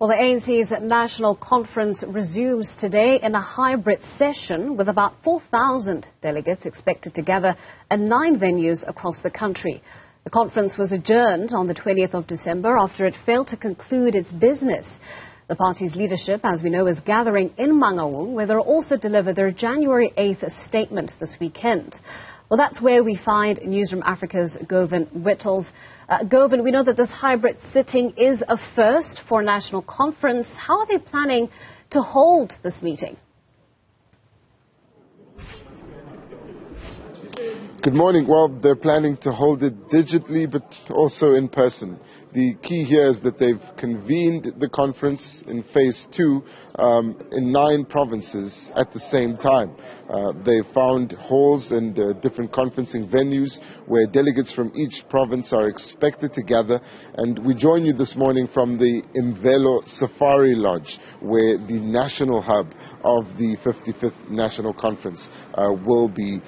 Well, the ANC's national conference resumes today in a hybrid session with about 4,000 delegates expected to gather at 9 venues across the country. The conference was adjourned on the 20th of December after it failed to conclude its business. The party's leadership, as we know, is gathering in Mangaung, where they'll also deliver their January 8th statement this weekend. Well, that's where we find Newzroom Africa's Govan Whittles. Govan, we know that this hybrid sitting is a first for a national conference. How are they planning to hold this meeting? Good morning. Well, they're planning to hold it digitally, but also in person. The key here is that they've convened the conference in phase 2 in 9 provinces at the same time. They found halls and different conferencing venues where delegates from each province are expected to gather. And we join you this morning from the Imvelo Safari Lodge, where the national hub of the 55th National Conference will be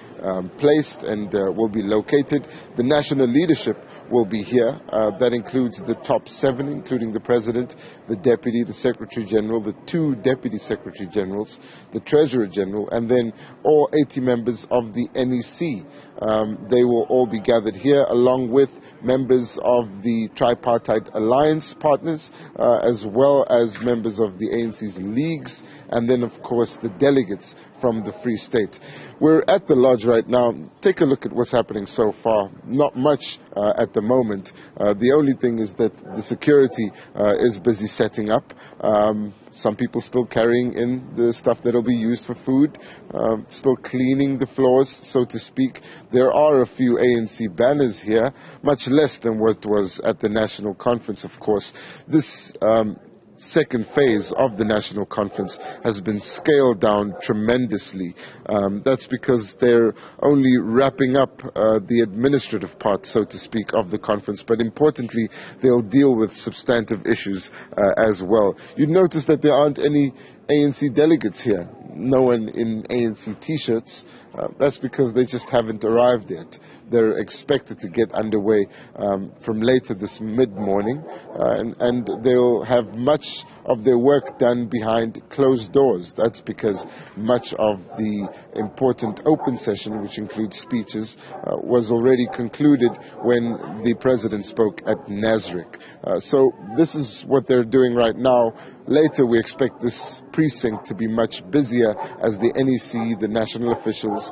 placed and will be located. The national leadership will be here. That includes the top 7, including the President, the Deputy, the Secretary General, the 2 Deputy Secretary Generals, the Treasurer General, and then all 80 members of the NEC. They will all be gathered here, along with members of the Tripartite Alliance partners, as well as members of the ANC's leagues, and then, of course, the delegates from the Free State. We're at the lodge right now. Take a look at what's happening so far. Not much at the moment. The only thing is that the security is busy setting up. Some people still carrying in the stuff that will be used for food, still cleaning the floors, so to speak. There are a few ANC banners here, much less than what was at the National Conference, of course. This second phase of the National Conference has been scaled down tremendously. That's because they're only wrapping up the administrative part, so to speak, of the conference. But importantly, they'll deal with substantive issues as well. You'd notice that there aren't any ANC delegates here. No one in ANC T-shirts. That's because they just haven't arrived yet. They're expected to get underway from later this mid-morning, and they'll have much of their work done behind closed doors. That's because much of the important open session, which includes speeches, was already concluded when the President spoke at Nasrec. So this is what they're doing right now. Later, we expect this precinct to be much busier as the NEC, the national officials,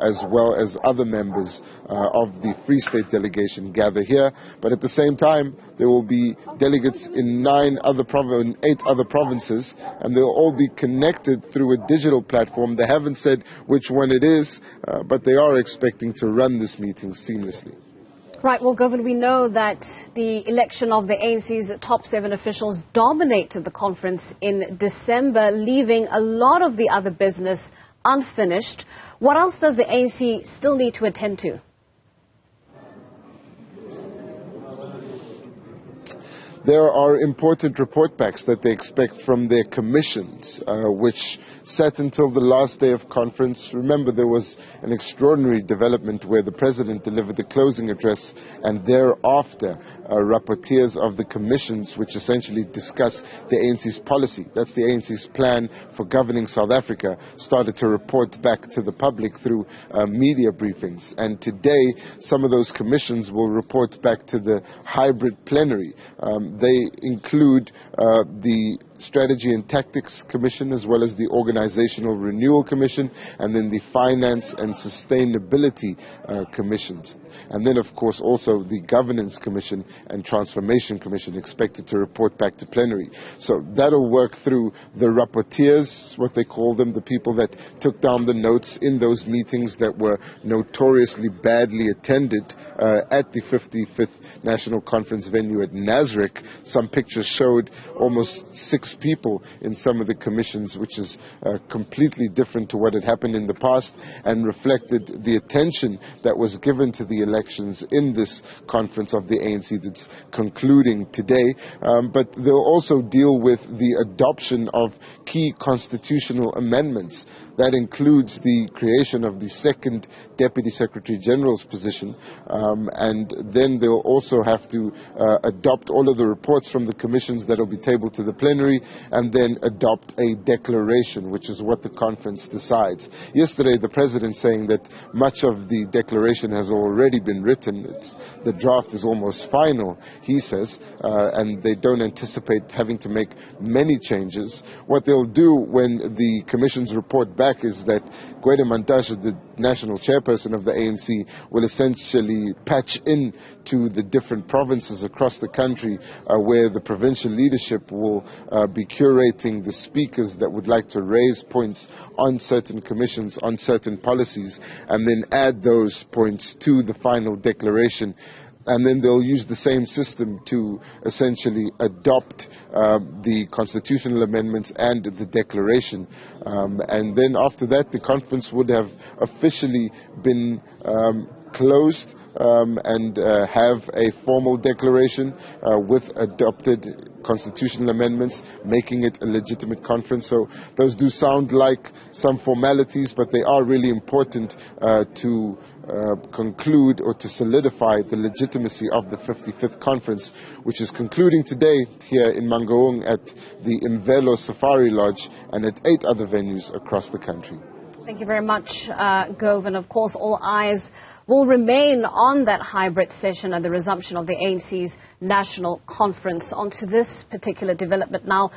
as well as other members of the Free State delegation gather here. But at the same time, there will be delegates in 8 other provinces, and they'll all be connected through a digital platform. They haven't said which one it is, but they are expecting to run this meeting seamlessly. Right, well, Govan, we know that the election of the ANC's top 7 officials dominated the conference in December, leaving a lot of the other business unfinished. What else does the ANC still need to attend to? There are important report backs that they expect from their commissions, which sat until the last day of conference. Remember, there was an extraordinary development where the President delivered the closing address, and thereafter rapporteurs of the commissions, which essentially discuss the ANC's policy, that's the ANC's plan for governing South Africa, started to report back to the public through media briefings. And today, some of those commissions will report back to the hybrid plenary. They include the Strategy and Tactics Commission, as well as the Organizational Renewal Commission, and then the Finance and Sustainability Commissions. And then, of course, also the Governance Commission and Transformation Commission, expected to report back to plenary. So that'll work through the rapporteurs, what they call them, the people that took down the notes in those meetings that were notoriously badly attended at the 55th National Conference venue at Nasrec. Some pictures showed almost 6 6 people in some of the commissions, which is completely different to what had happened in the past and reflected the attention that was given to the elections in this conference of the ANC that's concluding today. But they'll also deal with the adoption of key constitutional amendments. That includes the creation of the second Deputy Secretary General's position, and then they'll also have to adopt all of the reports from the commissions that will be tabled to the plenary, and then adopt a declaration, which is what the conference decides. Yesterday, the President saying that much of the declaration has already been written. The draft is almost final, he says, and they don't anticipate having to make many changes. What they'll do when the commissions report back is that Gwede Mantashe, the national chairperson of the ANC, will essentially patch in to the different provinces across the country where the provincial leadership will be curating the speakers that would like to raise points on certain commissions, on certain policies, and then add those points to the final declaration. And then they'll use the same system to essentially adopt the constitutional amendments and the declaration. And then after that, the conference would have officially been closed and have a formal declaration with adopted constitutional amendments, making it a legitimate conference. So those do sound like some formalities, but they are really important to conclude or to solidify the legitimacy of the 55th conference, which is concluding today here in Mangaung at the Imvelo Safari Lodge and at 8 other venues across the country. Thank you very much, Govan. Of course, all eyes will remain on that hybrid session and the resumption of the ANC's national conference. On to this particular development now.